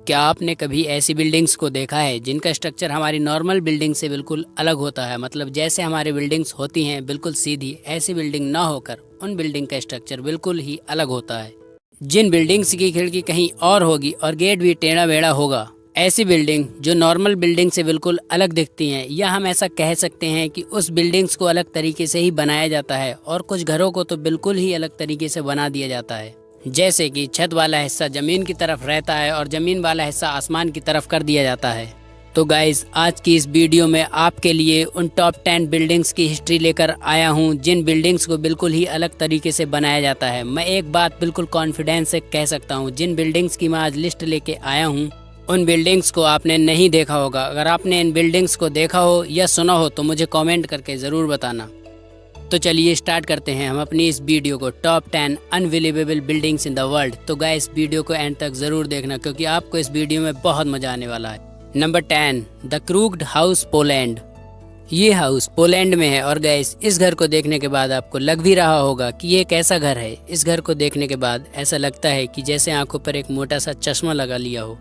क्या आपने कभी ऐसी बिल्डिंग्स को देखा है जिनका स्ट्रक्चर हमारी नॉर्मल बिल्डिंग से बिल्कुल अलग होता है? मतलब जैसे हमारी बिल्डिंग्स होती हैं बिल्कुल सीधी, ऐसी बिल्डिंग ना होकर उन बिल्डिंग का स्ट्रक्चर बिल्कुल ही अलग होता है। जिन बिल्डिंग्स की खिड़की कहीं और होगी और गेट भी टेढ़ा बेढ़ा होगा, ऐसी बिल्डिंग जो नॉर्मल बिल्डिंग से बिल्कुल अलग दिखती हैं, या हम ऐसा कह सकते हैं कि उस बिल्डिंग्स को अलग तरीके से ही बनाया जाता है और कुछ घरों को तो बिल्कुल ही अलग तरीके से बना दिया जाता है। जैसे कि छत वाला हिस्सा ज़मीन की तरफ रहता है और ज़मीन वाला हिस्सा आसमान की तरफ कर दिया जाता है। तो गाइज, आज की इस वीडियो में आपके लिए उन टॉप 10 बिल्डिंग्स की हिस्ट्री लेकर आया हूं जिन बिल्डिंग्स को बिल्कुल ही अलग तरीके से बनाया जाता है। मैं एक बात बिल्कुल कॉन्फिडेंस से कह सकता हूं, जिन बिल्डिंग्स की मैं आज लिस्ट लेके आया हूं उन बिल्डिंग्स को आपने नहीं देखा होगा। अगर आपने इन बिल्डिंग्स को देखा हो या सुना हो तो मुझे कमेंट करके ज़रूर बताना। तो चलिए स्टार्ट करते हैं हम अपनी इस वीडियो को, top 10 unbelievable buildings in the world. तो गाइस, वीडियो को एंड तक ज़रूर देखना क्योंकि आपको इस वीडियो में बहुत मज़ा आने वाला है। Number 10, the crooked house, Poland. ये हाउस पोलैंड में है और गाइस, इस घर को देखने के बाद आपको लग भी रहा होगा कि ये कैसा घर है। इस घर को देखने के बाद ऐसा लगता है कि जैसे आंखों पर एक मोटा सा चश्मा लगा लिया हो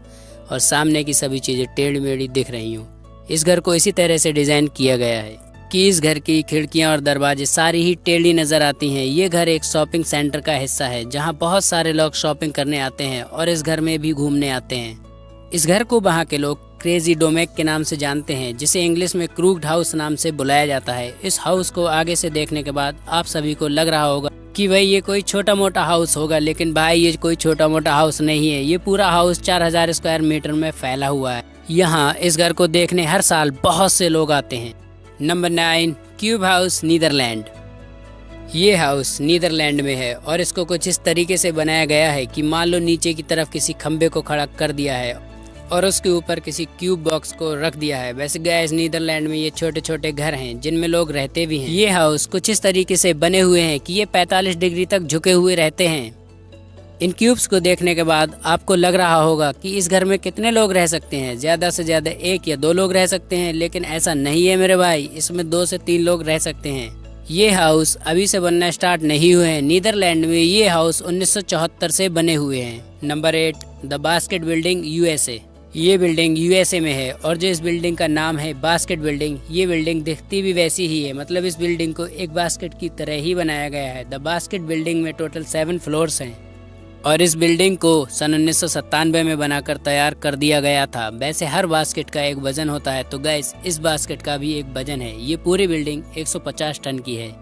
और सामने की सभी चीज़ें टेढ़ी मेढ़ी दिख रही हों। इस घर को इसी तरह से डिज़ाइन किया गया है कि इस घर की खिड़कियां और दरवाजे सारी ही टेढ़ी नज़र आती हैं। ये घर एक शॉपिंग सेंटर का हिस्सा है जहां बहुत सारे लोग शॉपिंग करने आते हैं और इस घर में भी घूमने आते हैं। इस घर को वहां के लोग क्रेजी डोमेक के नाम से जानते हैं, जिसे इंग्लिश में क्रूग्ड हाउस नाम से बुलाया जाता है। इस हाउस को आगे से देखने के बाद आप सभी को लग रहा होगा कि भाई ये कोई छोटा मोटा हाउस होगा, लेकिन भाई ये कोई छोटा मोटा हाउस नहीं है। ये पूरा हाउस 4000 स्क्वायर मीटर में फैला हुआ है। यहाँ इस घर को देखने हर साल बहुत से लोग आते हैं। Number 9, cube house, Netherlands. ये हाउस नीदरलैंड में है और इसको कुछ इस तरीके से बनाया गया है कि मान लो नीचे की तरफ किसी खंबे को खड़ा कर दिया है और उसके ऊपर किसी क्यूब बॉक्स को रख दिया है। वैसे गाइस, नीदरलैंड में ये छोटे छोटे घर हैं जिनमें लोग रहते भी हैं। ये हाउस कुछ इस तरीके से बने हुए हैं कि ये 45 डिग्री तक झुके हुए रहते हैं। इन क्यूब्स को देखने के बाद आपको लग रहा होगा कि इस घर में कितने लोग रह सकते हैं। ज़्यादा से ज़्यादा 1 या 2 लोग रह सकते हैं, लेकिन ऐसा नहीं है मेरे भाई, इसमें 2 से 3 लोग रह सकते हैं। ये हाउस अभी से बनना स्टार्ट नहीं हुए हैं। नीदरलैंड में ये हाउस 1974 से बने हुए हैं। Number 8, the basket building, USA. ये बिल्डिंग यूएसए में है और जो इस बिल्डिंग का नाम है बास्केट बिल्डिंग, ये बिल्डिंग दिखती भी वैसी ही है। मतलब इस बिल्डिंग को एक बास्केट की तरह ही बनाया गया है। द बास्केट बिल्डिंग में टोटल 7 फ्लोर्स हैं और इस बिल्डिंग को सन 1997 में बनाकर तैयार कर दिया गया था। वैसे हर बास्केट का एक वजन होता है, तो गाइस, इस बास्केट का भी एक वजन है। ये पूरी बिल्डिंग 150 टन की है।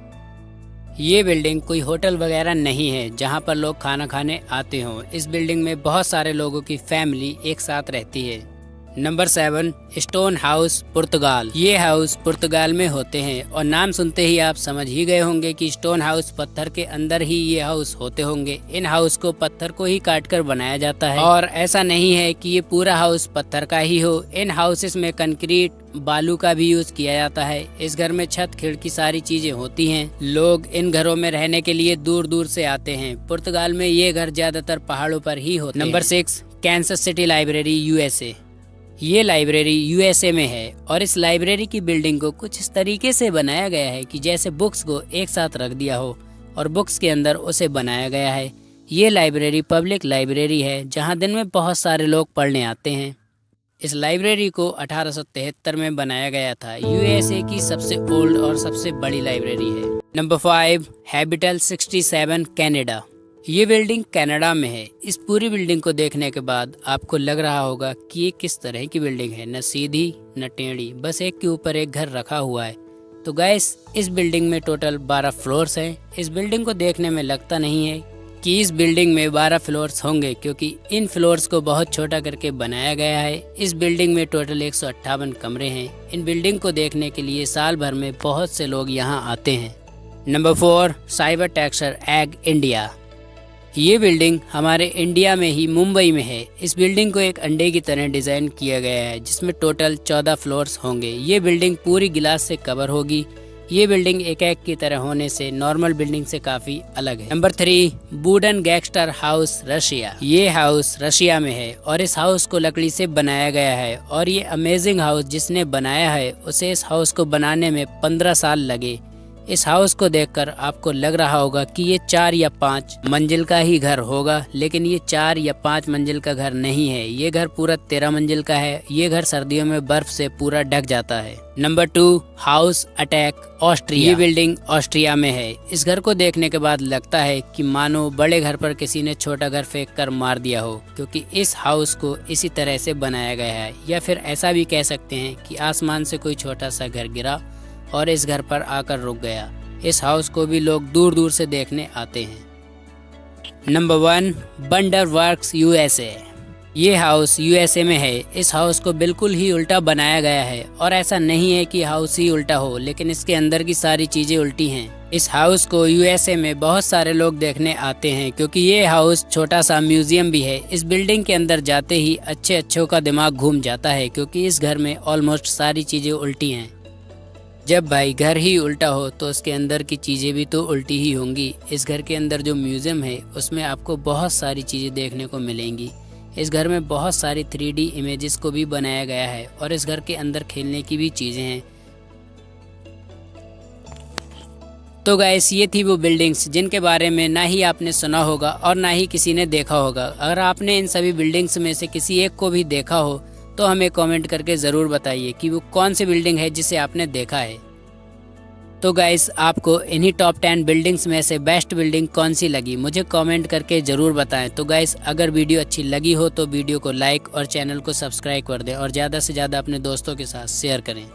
ये बिल्डिंग कोई होटल वगैरह नहीं है जहां पर लोग खाना खाने आते हों। इस बिल्डिंग में बहुत सारे लोगों की फैमिली एक साथ रहती है। नंबर 7, स्टोन हाउस, पुर्तगाल। ये हाउस पुर्तगाल में होते हैं और नाम सुनते ही आप समझ ही गए होंगे कि स्टोन हाउस, पत्थर के अंदर ही ये हाउस होते होंगे। इन हाउस को पत्थर को ही काट कर बनाया जाता है और ऐसा नहीं है कि ये पूरा हाउस पत्थर का ही हो। इन हाउसेस में कंक्रीट, बालू का भी यूज किया जाता है। इस घर में छत, खिड़की सारी चीजें होती हैं। लोग इन घरों में रहने के लिए दूर दूर से आते हैं। पुर्तगाल में ये घर ज्यादातर पहाड़ों पर ही होते हैं। Number 6, Kansas city library, USA. ये लाइब्रेरी यूएसए में है और इस लाइब्रेरी की बिल्डिंग को कुछ इस तरीके से बनाया गया है कि जैसे बुक्स को एक साथ रख दिया हो और बुक्स के अंदर उसे बनाया गया है। ये लाइब्रेरी पब्लिक लाइब्रेरी है जहां दिन में बहुत सारे लोग पढ़ने आते हैं। इस लाइब्रेरी को 1873 में बनाया गया था। यूएसए की सबसे ओल्ड और सबसे बड़ी लाइब्रेरी है। Number 5, हैबिटल 67, Canada. ये बिल्डिंग कनाडा में है। इस पूरी बिल्डिंग को देखने के बाद आपको लग रहा होगा कि ये किस तरह की बिल्डिंग है, न सीधी न टेढ़ी, बस एक के ऊपर एक घर रखा हुआ है। तो गाइस, इस बिल्डिंग में टोटल 12 फ्लोर्स हैं। इस बिल्डिंग को देखने में लगता नहीं है कि इस बिल्डिंग में 12 फ्लोर्स होंगे क्योंकि इन फ्लोर्स को बहुत छोटा करके बनाया गया है। इस बिल्डिंग में टोटल 158 कमरे हैं। इन बिल्डिंग को देखने के लिए साल भर में बहुत से लोग यहाँ आते हैं। Number 4, cyber texture egg, India. ये बिल्डिंग हमारे इंडिया में ही मुंबई में है। इस बिल्डिंग को एक अंडे की तरह डिज़ाइन किया गया है जिसमें टोटल 14 फ्लोर्स होंगे। ये बिल्डिंग पूरी गिलास से कवर होगी। ये बिल्डिंग एक एग की तरह होने से नॉर्मल बिल्डिंग से काफ़ी अलग है। Number 3, wooden gangster house, Russia. ये हाउस रशिया में है और इस हाउस को लकड़ी से बनाया गया है और ये अमेजिंग हाउस जिसने बनाया है उसे इस हाउस को बनाने में 15 साल लगे। इस हाउस को देखकर आपको लग रहा होगा कि ये 4 या 5 मंजिल का ही घर होगा, लेकिन ये 4 या 5 मंजिल का घर नहीं है। ये घर पूरा 13 मंजिल का है। ये घर सर्दियों में बर्फ से पूरा ढक जाता है। Number 2, house attack Austria. ये बिल्डिंग ऑस्ट्रिया में है। इस घर को देखने के बाद लगता है कि मानो बड़े घर पर किसी ने छोटा घर फेंक कर मार दिया हो, क्योंकि इस हाउस को इसी तरह से बनाया गया है। या फिर ऐसा भी कह सकते हैं कि आसमान से कोई छोटा सा घर गिरा और इस घर पर आकर रुक गया। इस हाउस को भी लोग दूर दूर से देखने आते हैं। Number 1, Wonder Works USA। ये हाउस USA में है। इस हाउस को बिल्कुल ही उल्टा बनाया गया है, और ऐसा नहीं है कि हाउस ही उल्टा हो, लेकिन इसके अंदर की सारी चीजें उल्टी हैं। इस हाउस को USA में बहुत सारे लोग देखने आते हैं, क्योंकि ये हाउस छोटा सा म्यूजियम भी है। इस बिल्डिंग के अंदर जाते ही अच्छों का दिमाग घूम जाता है, क्योंकि इस घर में ऑलमोस्ट सारी चीजें उल्टी हैं। जब भाई घर ही उल्टा हो तो उसके अंदर की चीज़ें भी तो उल्टी ही होंगी। इस घर के अंदर जो म्यूज़ियम है उसमें आपको बहुत सारी चीज़ें देखने को मिलेंगी। इस घर में बहुत सारी 3D इमेजेस को भी बनाया गया है, और इस घर के अंदर खेलने की भी चीज़ें हैं। तो गाइस, ये थी वो बिल्डिंग्स जिनके बारे में ना ही आपने सुना होगा और ना ही किसी ने देखा होगा। अगर आपने इन सभी बिल्डिंग्स में से किसी एक को भी देखा हो तो हमें कमेंट करके ज़रूर बताइए कि वो कौन सी बिल्डिंग है जिसे आपने देखा है। तो गाइस, आपको इन्हीं टॉप 10 बिल्डिंग्स में से बेस्ट बिल्डिंग कौन सी लगी मुझे कमेंट करके ज़रूर बताएं। तो गाइस, अगर वीडियो अच्छी लगी हो तो वीडियो को लाइक और चैनल को सब्सक्राइब कर दें, और ज़्यादा से ज़्यादा अपने दोस्तों के साथ शेयर करें।